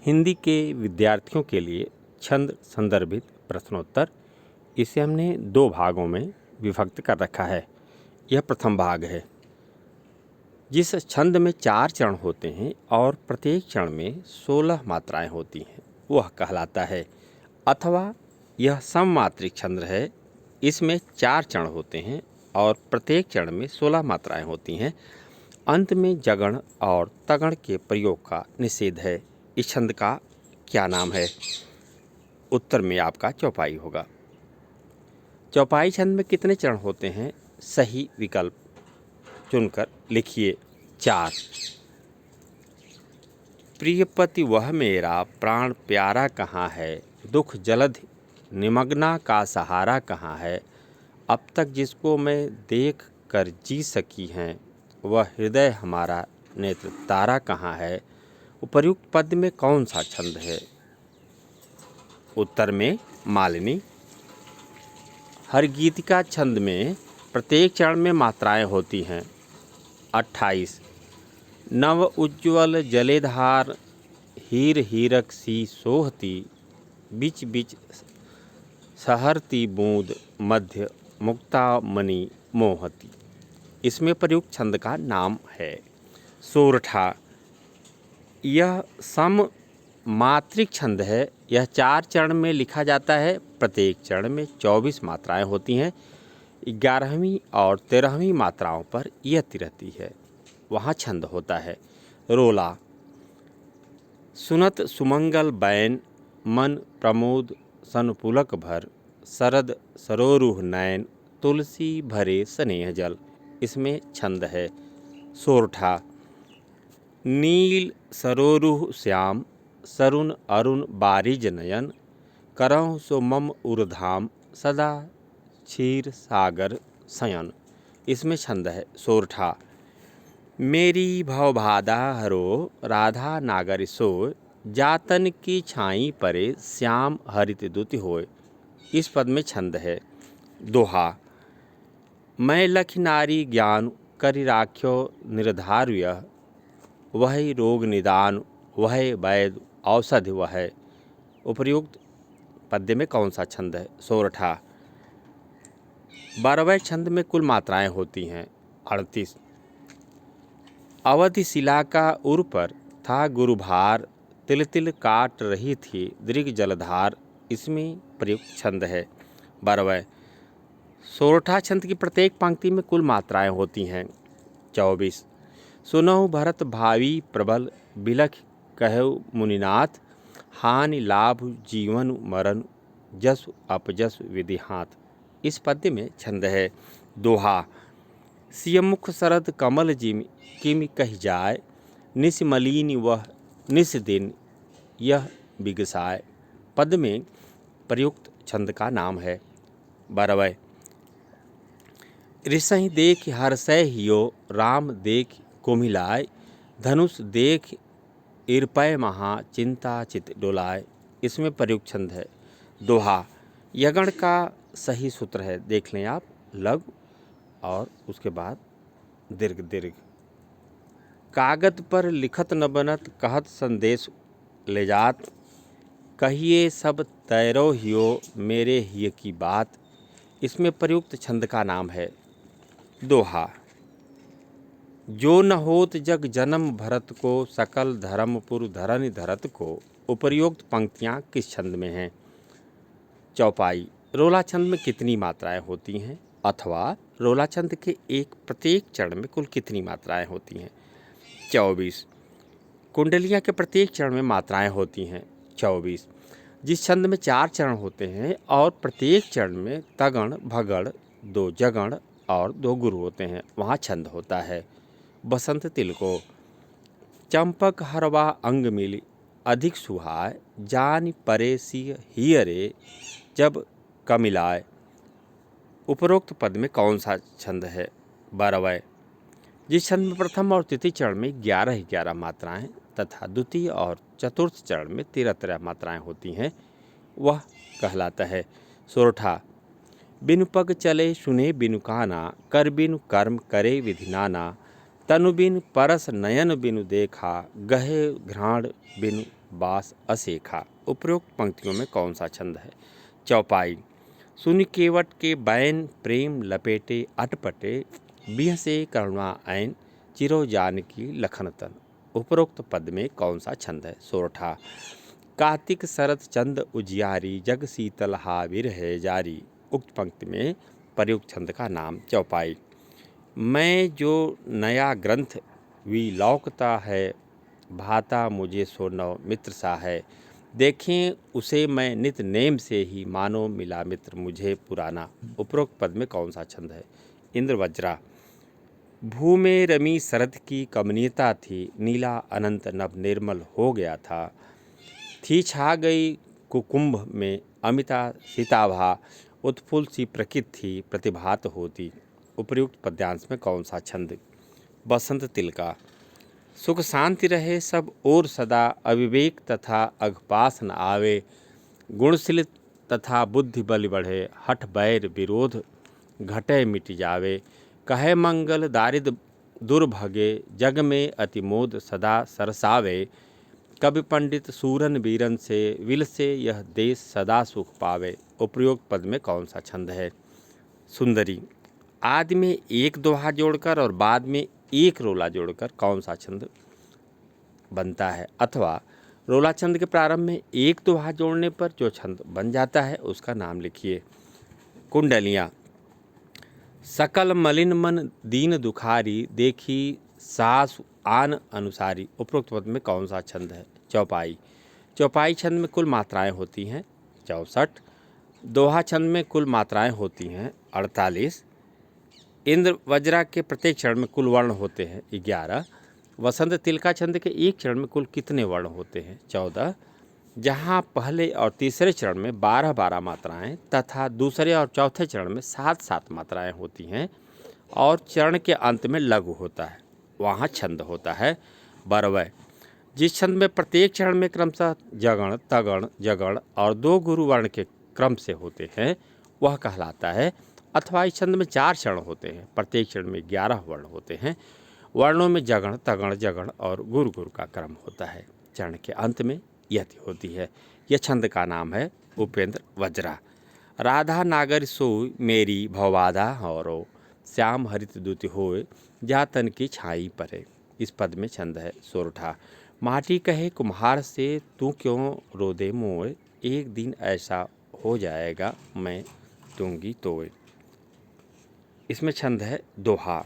हिंदी के विद्यार्थियों के लिए छंद संदर्भित प्रश्नोत्तर। इसे हमने 2 भागों में विभक्त कर रखा है। यह प्रथम भाग है। जिस छंद में 4 चरण होते हैं और प्रत्येक चरण में 16 मात्राएं होती हैं वह कहलाता है। अथवा यह सममात्रिक छंद है। इसमें 4 चरण होते हैं और प्रत्येक चरण में 16 मात्राएं होती हैं। अंत में जगण और तगण के प्रयोग का निषेध है। इस छंद का क्या नाम है? उत्तर में आपका चौपाई होगा। चौपाई छंद में कितने चरण होते हैं? सही विकल्प चुनकर लिखिए 4। प्रियपति वह मेरा प्राण प्यारा कहाँ है, दुख जलधि निमग्ना का सहारा कहाँ है, अब तक जिसको मैं देख कर जी सकी हैं, वह हृदय हमारा नेत्र तारा कहाँ है। उपर्युक्त पद में कौन सा छंद है? उत्तर में मालिनी। हर गीतिका छंद में प्रत्येक चरण में मात्राएं होती हैं 28। नव उज्ज्वल जलेधार हीर हीरक सी सोहती, बिच बिच सहरती बूंद मध्य मुक्ता मणि मोहती। इसमें प्रयुक्त छंद का नाम है सोरठा। यह सम मात्रिक छंद है। यह 4 चरण में लिखा जाता है। प्रत्येक चरण में 24 मात्राएं होती हैं। 11वीं और 13वीं मात्राओं पर यति रहती है, वहाँ छंद होता है रोला। सुनत सुमंगल बैन मन प्रमोद सन पुलक भर, शरद सरोरुह नयन तुलसी भरे स्नेह जल। इसमें छंद है सोरठा। नील सरोरुह श्याम सरुण अरुण बारिज नयन, करहु सो मम उर्धाम सदा क्षीर सागर शयन। इसमें छंद है सोरठा। मेरी भवबाधा हरो राधा नागर सोय, जातन की छाई परे श्याम हरित दुति होय। इस पद में छंद है दोहा। मैं लखि नारी ज्ञान करि राख्यो निर्धार यह, वह रोग निदान वह वैद औषधि वह। उपर्युक्त पद्य में कौन सा छंद है? सोरठा। 12वें छंद में कुल मात्राएं होती हैं 38। अवधि शिला का उर पर था गुरुभार, तिल तिल काट रही थी दृग जलधार। इसमें प्रयुक्त छंद है 12वें। सोरठा छंद की प्रत्येक पंक्ति में कुल मात्राएं होती हैं 24। सुनहु भरत भावी प्रबल, बिलख कहु मुनिनाथ, हानि लाभ जीवन मरण जसु अपजसु विधि हाथ। इस पद्य में छंद है दोहा। सिय मुख शरद कमल जिमि किमि कहि जाय, निस मलिनी वह निस दिन यह बिगसाय। पद में प्रयुक्त छंद का नाम है 12वें। ऋषहि देख हर्षै हियो, राम देख कोमिलाय, धनुष देख इरपय महा चिंता चित डोलाय। इसमें प्रयुक्त छंद है दोहा। यगण का सही सूत्र है, देख लें आप, लघु और उसके बाद दीर्घ दीर्घ। कागज पर लिखत न बनत कहत संदेश ले जात, कहिए सब तैरो हियो मेरे हिय की बात। इसमें प्रयुक्त छंद का नाम है दोहा। जो न होत जग जन्म भरत को, सकल धर्मपुर धरनि धरत को। उपर्युक्त पंक्तियाँ किस छंद में हैं? चौपाई। रोला छंद में कितनी मात्राएं होती हैं? अथवा रोला छंद के प्रत्येक चरण में कुल कितनी मात्राएं होती हैं? 24। कुंडलियाँ के प्रत्येक चरण में मात्राएं होती हैं 24। जिस छंद में 4 चरण होते हैं और प्रत्येक चरण में तगण भगण 2 जगण और 2 गुरु होते हैं, वहाँ छंद होता है बसंत तिल को। चंपक हरवा अंग मिली अधिक सुहाय, जान परे सिय हियरे जब कमिलाय। उपरोक्त पद में कौन सा छंद है? 12वें। जिस छंद में प्रथम और तृतीय चरण में 11-11 मात्राएं तथा द्वितीय और चतुर्थ चरण में 13-13 मात्राएं होती हैं, वह कहलाता है सोरठा। बिनु पग चले सुने बिनु काना, कर बिनु कर्म करे विधि नाना, तनु बिनु परस नयन बिनु देखा, गहे घ्राण बिनु बास असेखा। उपरोक्त पंक्तियों में कौन सा छंद है? चौपाई। सुनि केवट के बैन प्रेम लपेटे अटपटे, बिहसे करुणा ऐन चिरो जानकी लखन तन। उपरोक्त पद में कौन सा छंद है? सोरठा। कार्तिक शरद चंद उजियारी, जग शीतल हा विरह जारी। उक्त पंक्ति में प्रयुक्त छंद का नाम। चौपाई। मैं जो नया ग्रंथ विलौकता है, भाता मुझे सो नव मित्र सा है। देखें उसे मैं नित नेम से ही, मानो मिला मित्र मुझे पुराना। उपरोक्त पद में कौन सा छंद है? इंद्रवज्रा। भू में रमी शरद की कमनीयता थी, नीला अनंत नभ निर्मल हो गया था। थी छा गई कुकुम्भ में अमिता सीताभा, उत्फुल्ल सी प्रकृति थी प्रतिभात होती। उपर्युक्त पद्यांश में कौन सा छंद? बसंत तिलका। सुख शांति रहे सब और सदा, अविवेक तथा अघपास न आवे। गुणशील तथा बुद्धि बल बढ़े, हठ बैर विरोध घटे मिट जावे। कहे मंगल दारिद दुर्भगे, जग में अतिमोद सदा सरसावे। कवि पंडित सूरन वीरन से, विल से यह देश सदा सुख पावे। उपरोक्त पद में कौन सा छंद है? सुंदरी। आदि में एक दोहा जोड़कर और बाद में एक रोला जोड़कर कौन सा छंद बनता है? अथवा रोला छंद के प्रारंभ में एक दोहा जोड़ने पर जो छंद बन जाता है उसका नाम लिखिए। कुंडलियाँ। सकल मलिन मन दीन दुखारी, देखी सास आन अनुसारी। उपरोक्त पद में कौन सा छंद है? चौपाई। चौपाई छंद में कुल मात्राएं होती हैं 64। दोहा छंद में कुल मात्राएं होती हैं 48। इंद्र वज्रा के प्रत्येक चरण में कुल वर्ण होते हैं 11। वसंत तिलका छंद के एक चरण में कुल कितने वर्ण होते हैं? 14। जहाँ पहले और तीसरे चरण में 12-12 मात्राएं तथा दूसरे और चौथे चरण में 7-7 मात्राएं होती हैं और चरण के अंत में लघु होता है, वहाँ छंद होता है बरवय। जिस छंद में प्रत्येक चरण में क्रमशः जगण, तगण, जगण और 2 गुरु वर्ण के क्रम से होते हैं वह कहलाता है। अथवा इस छंद में 4 चरण होते हैं, प्रत्येक चरण में 11 वर्ण होते हैं। वर्णों में जगण, तगण, जगण और गुरु गुरु का क्रम होता है। चरण के अंत में यति होती है। यह छंद का नाम है उपेंद्र वज्रा। राधा नागर सोई मेरी भवबाधा हरो, श्याम हरित दूति होए जा तन की छाई परे। इस पद में छंद है सोरठा। माटी कहे कुम्हार से, तू क्यों रोदे मोए, एक दिन ऐसा हो जाएगा मैं दूंगी तोए। इसमें छंद है दोहा।